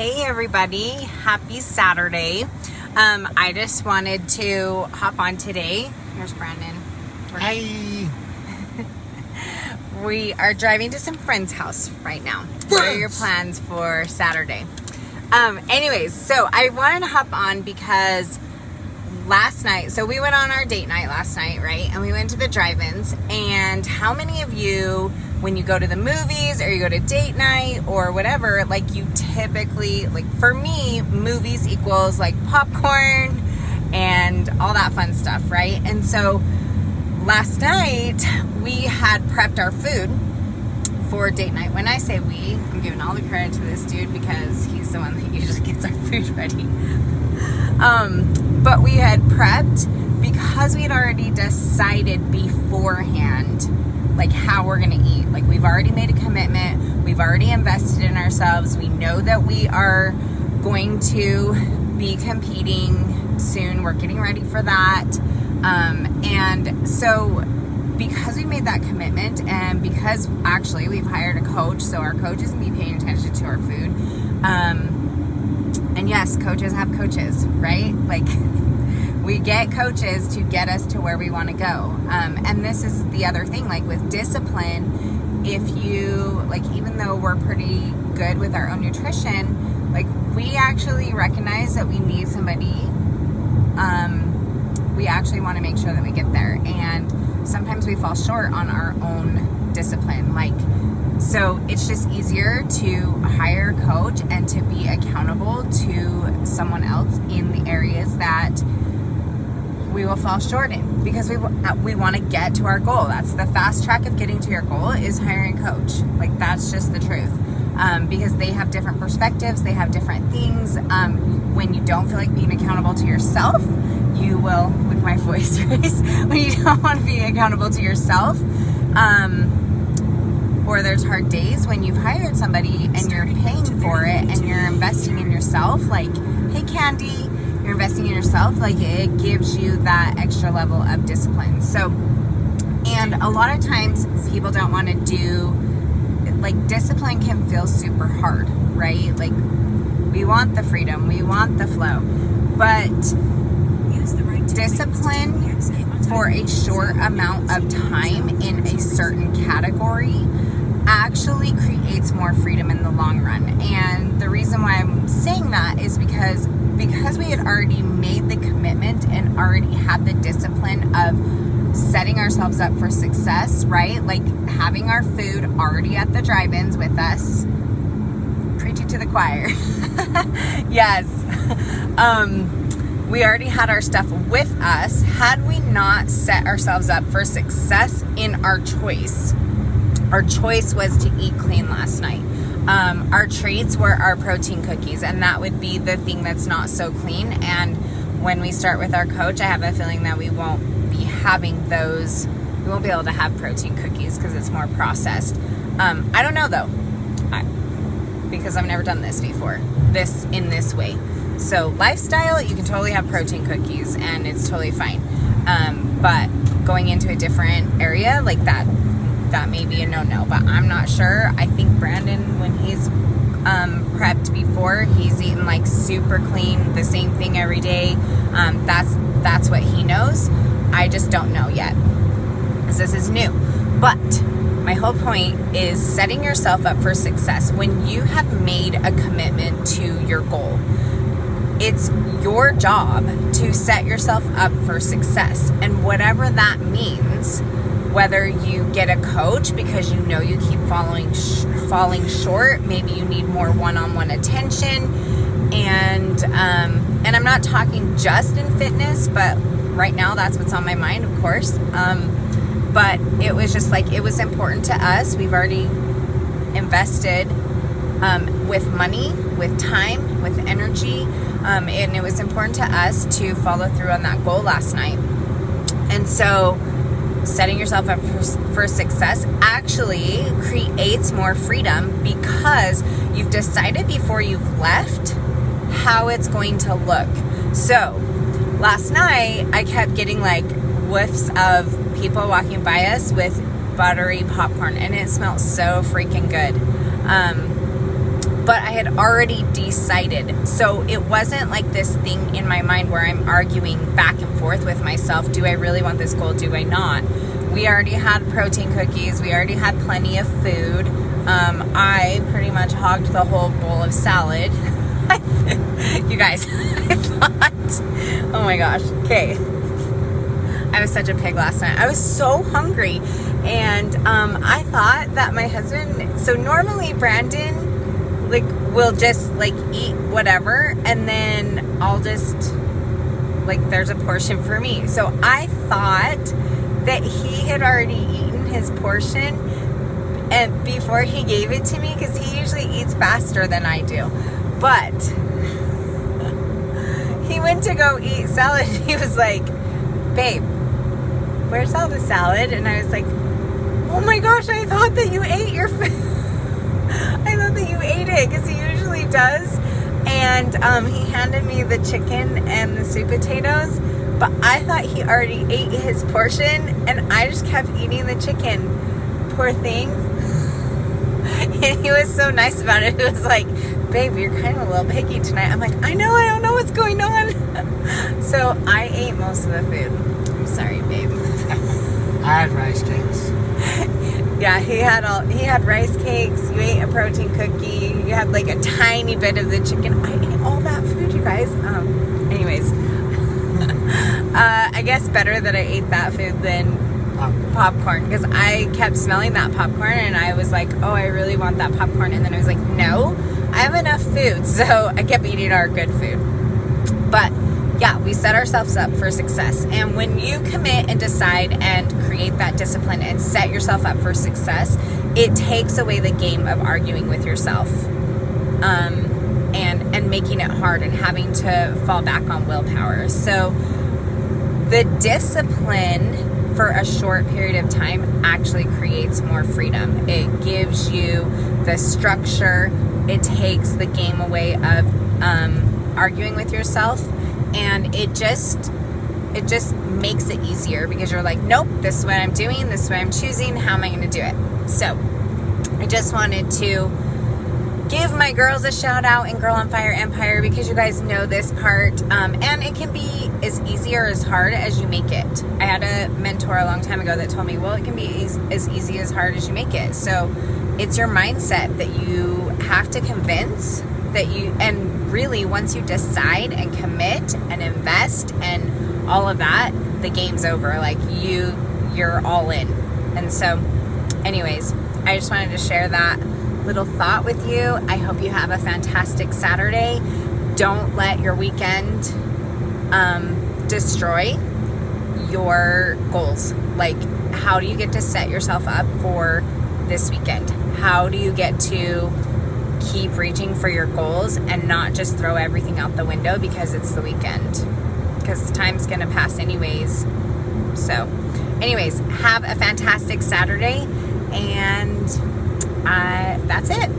Hey everybody, happy Saturday. I just wanted to hop on today. Here's Brandon. Hi. We are driving to some friend's house right now. What are your plans for Saturday? Anyways, so I wanted to hop on because last night, so we went on our date night last night, right? And we went to the drive-ins. And how many of you, when you go to the movies or you go to date night or whatever, like you typically, like for me, movies equals like popcorn and all that fun stuff, right? And so last night we had prepped our food for date night. When I say we, I'm giving all the credit to this dude because he's the one that usually gets our food ready. But we had prepped because we had already decided beforehand like how we're gonna eat. Like we've already made a commitment, we've already invested in ourselves, we know that we are going to be competing soon, we're getting ready for that. And so because we made that commitment and because actually we've hired a coach, so our coach is gonna be paying attention to our food. And yes, coaches have coaches, right? Like we get coaches to get us to where we want to go. And this is the other thing, like with discipline, if you, like, even though we're pretty good with our own nutrition, like we actually recognize that we need somebody. We actually want to make sure that we get there. And sometimes we fall short on our own discipline. Like, so it's just easier to hire a coach and to be accountable to someone else in the areas that we will fall short in, because we want to get to our goal. That's the fast track of getting to your goal, is hiring a coach. Like that's just the truth. Because they have different perspectives, they have different things. When you don't feel like being accountable to yourself, you will, with my voice raise, when you don't want to be accountable to yourself, or there's hard days when you've hired somebody and you're paying for it and you're investing in yourself, like, hey Candy, you're investing in yourself, like it gives you that extra level of discipline. So, and a lot of times people don't want to do, like discipline can feel super hard, right? Like we want the freedom, we want the flow, but discipline for a short amount of time in a certain category actually creates more freedom in the long run. And the reason why I'm saying that is because we had already made the commitment and already had the discipline of setting ourselves up for success, right? Like having our food already at the drive-ins with us. Preaching to the choir. Yes. We already had our stuff with us. Had we not set ourselves up for success in our choice was to eat clean last night. Our treats were our protein cookies, and that would be the thing that's not so clean. And when we start with our coach, I have a feeling that we won't be having those. We won't be able to have protein cookies because it's more processed. I don't know though, because I've never done this before, in this way. So lifestyle, you can totally have protein cookies and it's totally fine. But going into a different area like that may be a no-no, but I'm not sure. I think Brandon, when he's prepped before, he's eaten like super clean, the same thing every day. That's what he knows. I just don't know yet, because this is new. But my whole point is setting yourself up for success. When you have made a commitment to your goal, it's your job to set yourself up for success. And whatever that means, whether you get a coach because you know you keep falling short, maybe you need more one-on-one attention, and I'm not talking just in fitness, but right now that's what's on my mind, of course. But it was just like, it was important to us. We've already invested with money, with time, with energy, and it was important to us to follow through on that goal last night. And so setting yourself up for success actually creates more freedom, because you've decided before you've left how it's going to look. So last night I kept getting like whiffs of people walking by us with buttery popcorn, and it smelled so freaking good. but I had already decided. So it wasn't like this thing in my mind where I'm arguing back and forth with myself. Do I really want this goal? Do I not? We already had protein cookies. We already had plenty of food. I pretty much hogged the whole bowl of salad. You guys, I thought, oh my gosh. Okay. I was such a pig last night. I was so hungry. And I thought that my husband, so normally Brandon will just eat whatever, and then I'll just there's a portion for me. So I thought that he had already eaten his portion and before he gave it to me, because he usually eats faster than I do. But he went to go eat salad. He was like, babe, where's all the salad? And I was like, oh my gosh, I thought that you ate your food. I thought that you ate it, because he usually does. And he handed me the chicken and the sweet potatoes, but I thought he already ate his portion, and I just kept eating the chicken. Poor thing. And he was so nice about it. He was like, babe, you're kind of a little picky tonight. I'm like, I know, I don't know what's going on. So I ate most of the food. I'm sorry, babe. I had rice cakes. Yeah, he had rice cakes. You ate a protein cookie. You had a tiny bit of the chicken. I ate all that food, you guys. Anyways, I guess better that I ate that food than popcorn, because I kept smelling that popcorn and I was like, oh, I really want that popcorn. And then I was like, no, I have enough food. So I kept eating our good food. But yeah, we set ourselves up for success. And when you commit and decide and create that discipline and set yourself up for success, it takes away the game of arguing with yourself and making it hard and having to fall back on willpower. So the discipline for a short period of time actually creates more freedom. It gives you the structure. It takes the game away of arguing with yourself. And it just makes it easier, because you're like, nope, this is what I'm doing. This is what I'm choosing. How am I going to do it? So I just wanted to give my girls a shout out in Girl on Fire Empire, because you guys know this part. And it can be as easy or as hard as you make it. I had a mentor a long time ago that told me, well, it can be as easy as hard as you make it. So it's your mindset that you have to convince that you, and really once you decide and commit and invest and all of that, the game's over. You're all in. And so anyways, I just wanted to share that little thought with you. I hope you have a fantastic Saturday. Don't let your weekend destroy your goals. How do you get to set yourself up for this weekend? How do you get to keep reaching for your goals and not just throw everything out the window because it's the weekend? Because time's gonna pass anyways. So anyways, have a fantastic Saturday, and that's it.